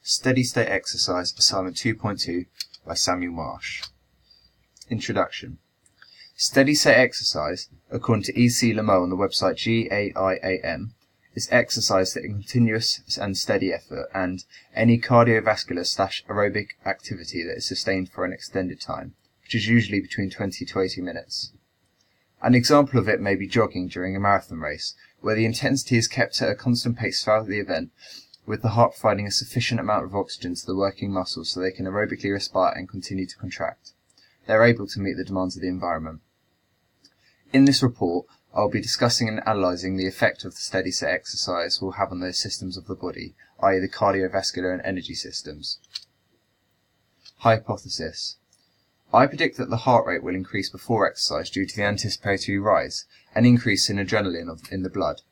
Steady State Exercise Assignment 2.2 by Samuel Marsh. Introduction. Steady state exercise, according to E.C. Lamo on the website GAIAM, is exercise that in continuous and steady effort and any cardiovascular/aerobic activity that is sustained for an extended time, which is usually between 20 to 80 minutes. An example of it may be jogging during a marathon race, where the intensity is kept at a constant pace throughout the event, with the heart providing a sufficient amount of oxygen to the working muscles so they can aerobically respire and continue to contract. They are able to meet the demands of the environment. In this report, I will be discussing and analysing the effect of the steady state exercise will have on those systems of the body, i.e. the cardiovascular and energy systems. Hypothesis. I predict that the heart rate will increase before exercise due to the anticipatory rise, an increase in adrenaline in the blood.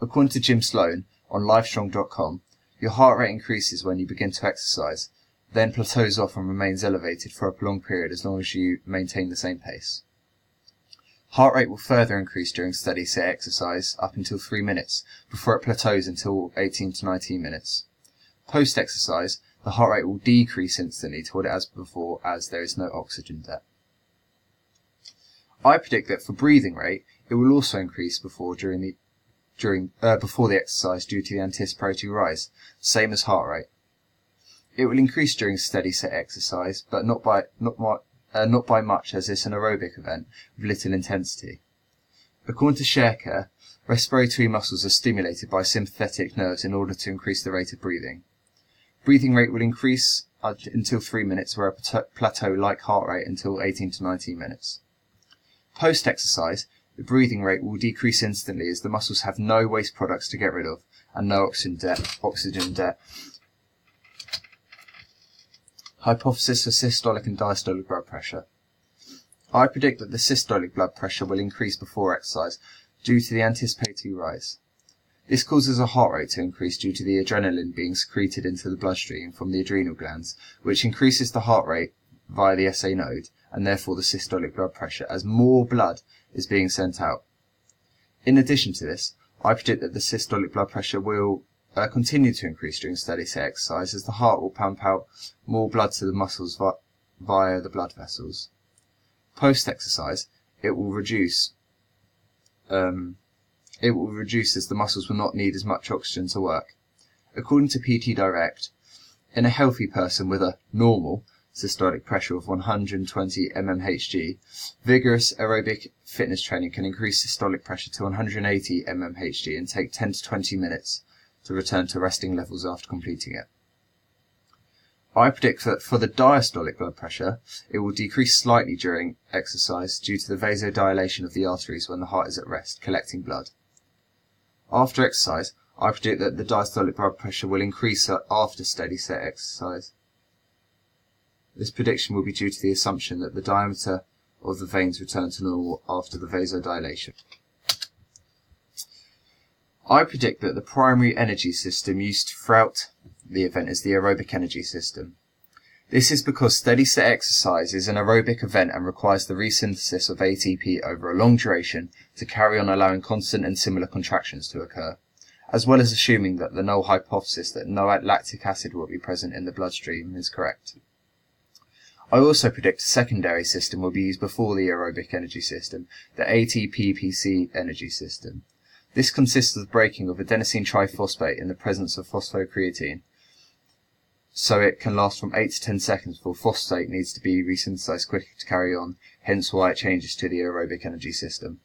According to Jim Sloan, on Livestrong.com, your heart rate increases when you begin to exercise, then plateaus off and remains elevated for a prolonged period as long as you maintain the same pace. Heart rate will further increase during steady state exercise up until 3 minutes, before it plateaus until 18 to 19 minutes. Post-exercise, the heart rate will decrease instantly to what it has before as there is no oxygen debt. I predict that for breathing rate, it will also increase before the exercise due to the anticipatory rise, same as heart rate. It will increase during steady state exercise, but not by much, as it's an aerobic event with little intensity. According to Scherker, respiratory muscles are stimulated by sympathetic nerves in order to increase the rate of breathing. Breathing rate will increase until 3 minutes, where a plateau like heart rate until 18 to 19 minutes. Post-exercise, the breathing rate will decrease instantly as the muscles have no waste products to get rid of and no oxygen debt. Hypothesis for systolic and diastolic blood pressure. I predict that the systolic blood pressure will increase before exercise due to the anticipatory rise. This causes a heart rate to increase due to the adrenaline being secreted into the bloodstream from the adrenal glands, which increases the heart rate via the SA node, and therefore the systolic blood pressure, as more blood is being sent out. In addition to this, I predict that the systolic blood pressure will continue to increase during steady state exercise, as the heart will pump out more blood to the muscles via the blood vessels. Post-exercise, it will reduce as the muscles will not need as much oxygen to work. According to PT Direct, in a healthy person with a normal systolic pressure of 120 mmHg, vigorous aerobic fitness training can increase systolic pressure to 180 mmHg and take 10 to 20 minutes to return to resting levels after completing it. I predict that for the diastolic blood pressure, it will decrease slightly during exercise due to the vasodilation of the arteries when the heart is at rest, collecting blood. After exercise, I predict that the diastolic blood pressure will increase after steady state exercise. This prediction will be due to the assumption that the diameter of the veins return to normal after the vasodilation. I predict that the primary energy system used throughout the event is the aerobic energy system. This is because steady state exercise is an aerobic event and requires the resynthesis of ATP over a long duration to carry on, allowing constant and similar contractions to occur, as well as assuming that the null hypothesis that no lactic acid will be present in the bloodstream is correct. I also predict a secondary system will be used before the aerobic energy system, the ATP-PC energy system. This consists of the breaking of adenosine triphosphate in the presence of phosphocreatine, so it can last from 8 to 10 seconds before phosphate needs to be resynthesized quickly to carry on, hence why it changes to the aerobic energy system.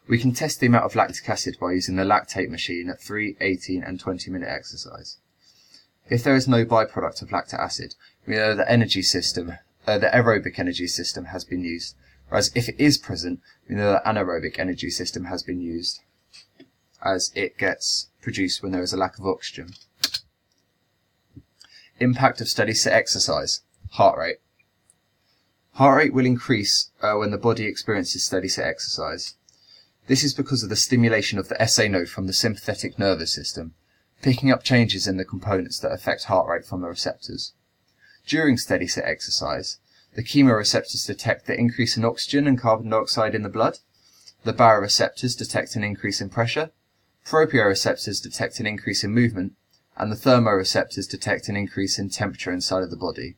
We can test the amount of lactic acid by using the lactate machine at 3, 18 and 20 minute exercise. If there is no byproduct of lactic acid, we know the aerobic energy system has been used, whereas if it is present, we know the anaerobic energy system has been used, as it gets produced when there is a lack of oxygen. Impact of steady state exercise. Heart rate. Heart rate will increase when the body experiences steady state exercise. This is because of the stimulation of the SA node from the sympathetic nervous system, picking up changes in the components that affect heart rate from the receptors. During steady state exercise, the chemoreceptors detect the increase in oxygen and carbon dioxide in the blood. The baroreceptors detect an increase in pressure. Proprioceptors detect an increase in movement. and the thermoreceptors detect an increase in temperature inside of the body.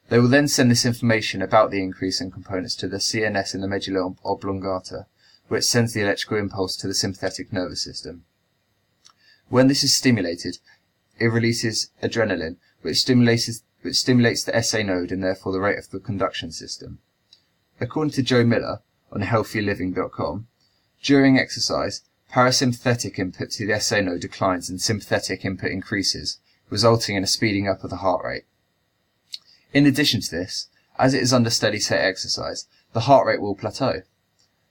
They will then send this information about the increase in components to the CNS in the medulla oblongata, which sends the electrical impulse to the sympathetic nervous system. When this is stimulated, it releases adrenaline, which stimulates the SA node and therefore the rate of the conduction system. According to Joe Miller on healthyliving.com, during exercise, parasympathetic input to the SA node declines and sympathetic input increases, resulting in a speeding up of the heart rate. In addition to this, as it is under steady-state exercise, the heart rate will plateau.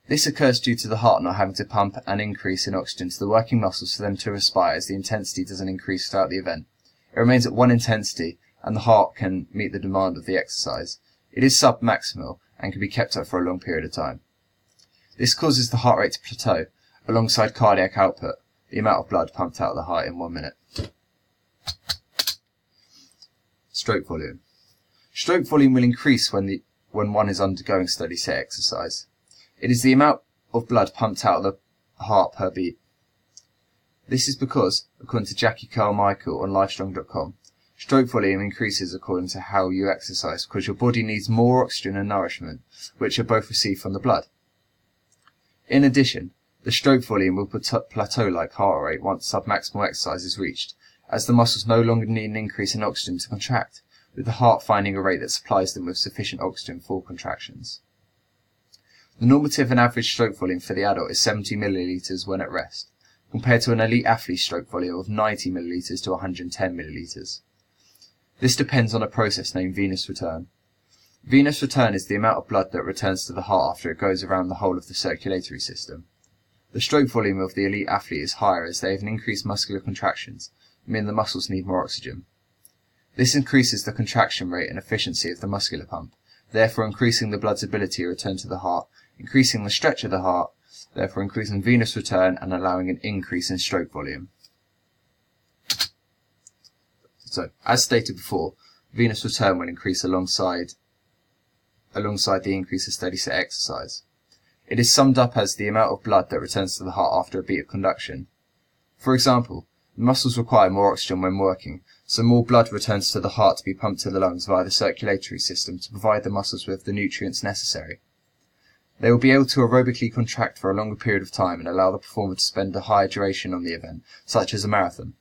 This occurs due to the heart not having to pump an increase in oxygen to the working muscles for them to respire, as the intensity doesn't increase throughout the event. It remains at one intensity, and the heart can meet the demand of the exercise. It is submaximal and can be kept up for a long period of time. This causes the heart rate to plateau, alongside cardiac output, the amount of blood pumped out of the heart in 1 minute. Stroke volume. Stroke volume will increase when one is undergoing steady-state exercise. It is the amount of blood pumped out of the heart per beat. This is because, according to Jackie Carmichael on Livestrong.com, stroke volume increases according to how you exercise because your body needs more oxygen and nourishment, which are both received from the blood. In addition, the stroke volume will plateau like heart rate once submaximal exercise is reached, as the muscles no longer need an increase in oxygen to contract, with the heart finding a rate that supplies them with sufficient oxygen for contractions. The normative and average stroke volume for the adult is 70 millilitres when at rest, compared to an elite athlete's stroke volume of 90 millilitres to 110 millilitres. This depends on a process named venous return. Venous return is the amount of blood that returns to the heart after it goes around the whole of the circulatory system. The stroke volume of the elite athlete is higher as they have an increased muscular contractions, meaning the muscles need more oxygen. This increases the contraction rate and efficiency of the muscular pump, therefore increasing the blood's ability to return to the heart, increasing the stretch of the heart, therefore increasing venous return and allowing an increase in stroke volume. So, as stated before, venous return will increase alongside the increase of steady-state exercise. It is summed up as the amount of blood that returns to the heart after a beat of conduction. For example, the muscles require more oxygen when working, so more blood returns to the heart to be pumped to the lungs via the circulatory system to provide the muscles with the nutrients necessary. They will be able to aerobically contract for a longer period of time and allow the performer to spend a higher duration on the event, such as a marathon.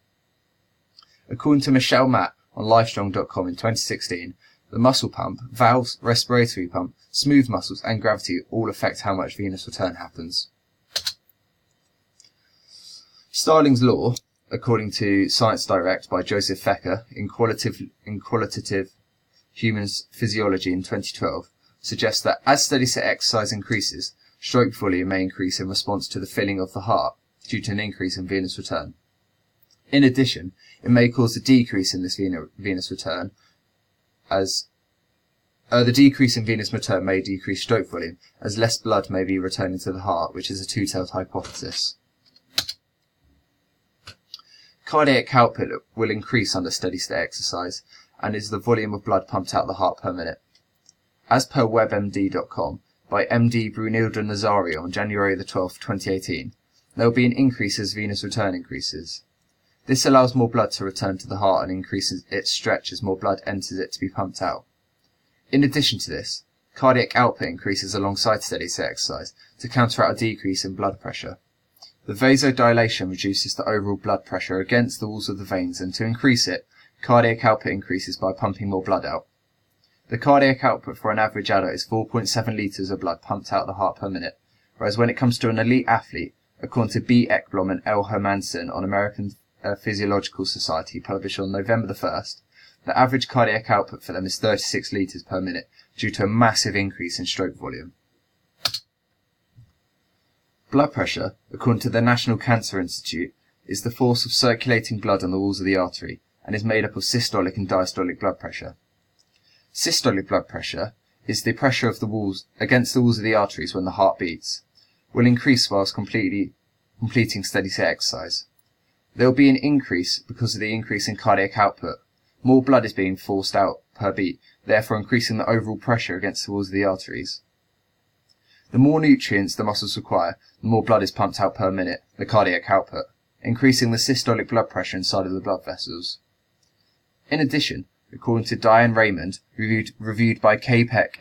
According to Michelle Matt on Livestrong.com in 2016, the muscle pump, valves, respiratory pump, smooth muscles and gravity all affect how much venous return happens. Starling's law, according to Science Direct by Joseph Fecker in Qualitative Human Physiology in 2012, suggests that as steady-state exercise increases, stroke volume may increase in response to the filling of the heart due to an increase in venous return. In addition, it may cause a decrease in this venous return, as the decrease in venous return may decrease stroke volume, as less blood may be returning to the heart, which is a two-tailed hypothesis. Cardiac output will increase under steady-state exercise, and is the volume of blood pumped out of the heart per minute. As per WebMD.com, by MD Brunilda Nazario on January the 12th, 2018, there will be an increase as venous return increases. This allows more blood to return to the heart and increases its stretch as more blood enters it to be pumped out. In addition to this, cardiac output increases alongside steady-state exercise to counteract a decrease in blood pressure. The vasodilation reduces the overall blood pressure against the walls of the veins, and to increase it, cardiac output increases by pumping more blood out. The cardiac output for an average adult is 4.7 litres of blood pumped out of the heart per minute, whereas when it comes to an elite athlete, according to B. Ekblom and L. Hermansen on American Physiological Society, published on November the 1st, the average cardiac output for them is 36 litres per minute due to a massive increase in stroke volume. Blood pressure, according to the National Cancer Institute, is the force of circulating blood on the walls of the artery and is made up of systolic and diastolic blood pressure. Systolic blood pressure is the pressure of the walls against the walls of the arteries when the heart beats, will increase whilst completing steady-state exercise. There will be an increase because of the increase in cardiac output. More blood is being forced out per beat, therefore increasing the overall pressure against the walls of the arteries. The more nutrients the muscles require, the more blood is pumped out per minute, the cardiac output. increasing the systolic blood pressure inside of the blood vessels. In addition, according to Diane Raymond, reviewed by KPEC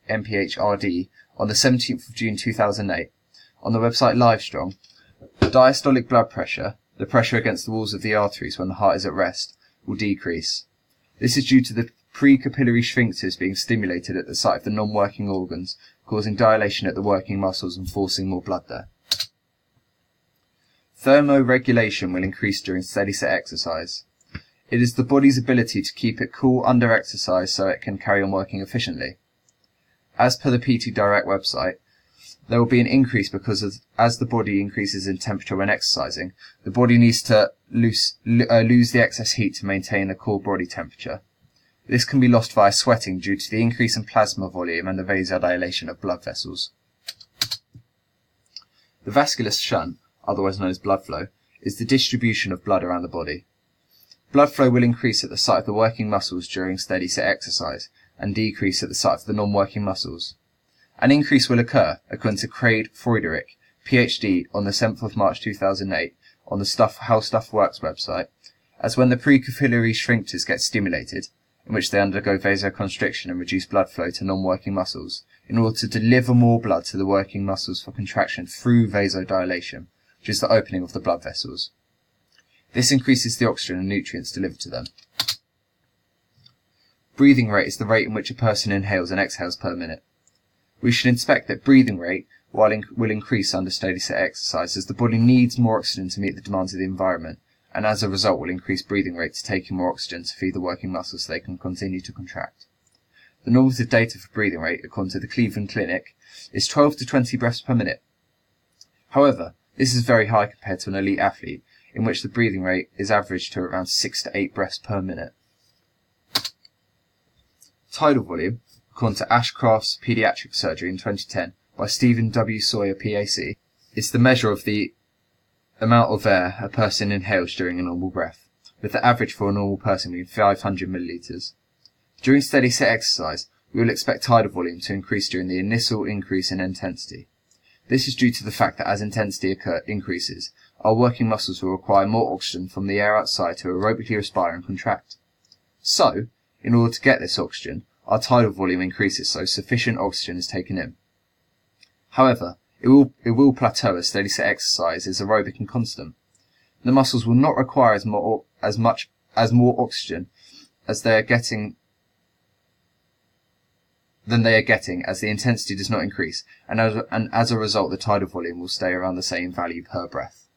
MPHRD on the 17th of June 2008, on the website Livestrong, diastolic blood pressure, the pressure against the walls of the arteries when the heart is at rest, will decrease. This is due to the precapillary sphincters being stimulated at the site of the non-working organs, causing dilation at the working muscles and forcing more blood there. Thermoregulation will increase during steady-state exercise. It is the body's ability to keep it cool under exercise so it can carry on working efficiently. As per the PT Direct website, there will be an increase because as the body increases in temperature when exercising, the body needs to lose the excess heat to maintain a core body temperature. This can be lost via sweating due to the increase in plasma volume and the vasodilation of blood vessels. The vascular shunt, otherwise known as blood flow, is the distribution of blood around the body. Blood flow will increase at the site of the working muscles during steady-state exercise and decrease at the site of the non-working muscles. An increase will occur, according to Craig Friedrich, PhD, on the 7th of March 2008, on the How Stuff Works website, as when the precapillary sphincters get stimulated, in which they undergo vasoconstriction and reduce blood flow to non-working muscles, in order to deliver more blood to the working muscles for contraction through vasodilation, which is the opening of the blood vessels. This increases the oxygen and nutrients delivered to them. Breathing rate is the rate in which a person inhales and exhales per minute. We should expect that breathing rate will increase under steady-state exercise as the body needs more oxygen to meet the demands of the environment, and as a result will increase breathing rate to take in more oxygen to feed the working muscles so they can continue to contract. The normative data for breathing rate, according to the Cleveland Clinic, is 12 to 20 breaths per minute. However, this is very high compared to an elite athlete, in which the breathing rate is averaged to around 6 to 8 breaths per minute. Tidal volume, according to Ashcroft's Pediatric Surgery in 2010 by Stephen W. Sawyer, PAC, is the measure of the amount of air a person inhales during a normal breath, with the average for a normal person being 500 milliliters. During steady-state exercise, we will expect tidal volume to increase during the initial increase in intensity. This is due to the fact that as intensity increases, our working muscles will require more oxygen from the air outside to aerobically respire and contract. So, in order to get this oxygen, our tidal volume increases so sufficient oxygen is taken in. However, it will plateau as steady-state exercise is aerobic and constant. The muscles will not require as more oxygen as they are getting as the intensity does not increase, and as a result the tidal volume will stay around the same value per breath.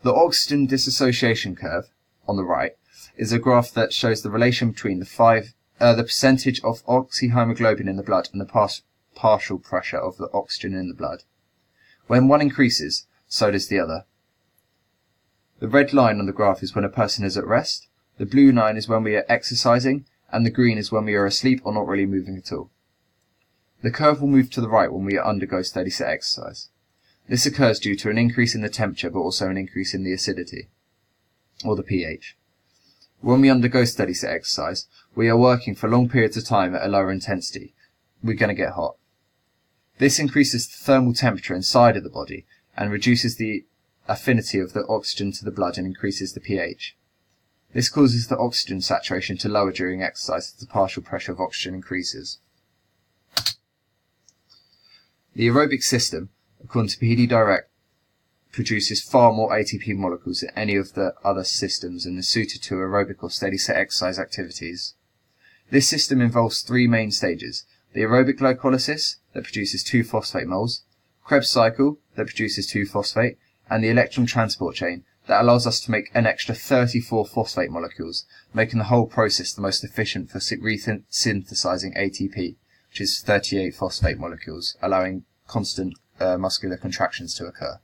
The oxygen dissociation curve, on the right, is a graph that shows the relation between the percentage of oxyhemoglobin in the blood and the partial pressure of the oxygen in the blood. When one increases, so does the other. The red line on the graph is when a person is at rest, the blue line is when we are exercising, and the green is when we are asleep or not really moving at all. The curve will move to the right when we undergo steady-state exercise. This occurs due to an increase in the temperature but also an increase in the acidity, or the pH. When we undergo steady-state exercise, we are working for long periods of time at a lower intensity. We're going to get hot. This increases the thermal temperature inside of the body and reduces the affinity of the oxygen to the blood and increases the pH. This causes the oxygen saturation to lower during exercise as the partial pressure of oxygen increases. The aerobic system, according to PD Direct, produces far more ATP molecules than any of the other systems and is suited to aerobic or steady-state exercise activities. This system involves three main stages: the aerobic glycolysis, that produces 2-phosphate moles, Krebs cycle, that produces 2-phosphate, and the electron transport chain, that allows us to make an extra 34 phosphate molecules, making the whole process the most efficient for synthesizing ATP, which is 38 phosphate molecules, allowing constant muscular contractions to occur.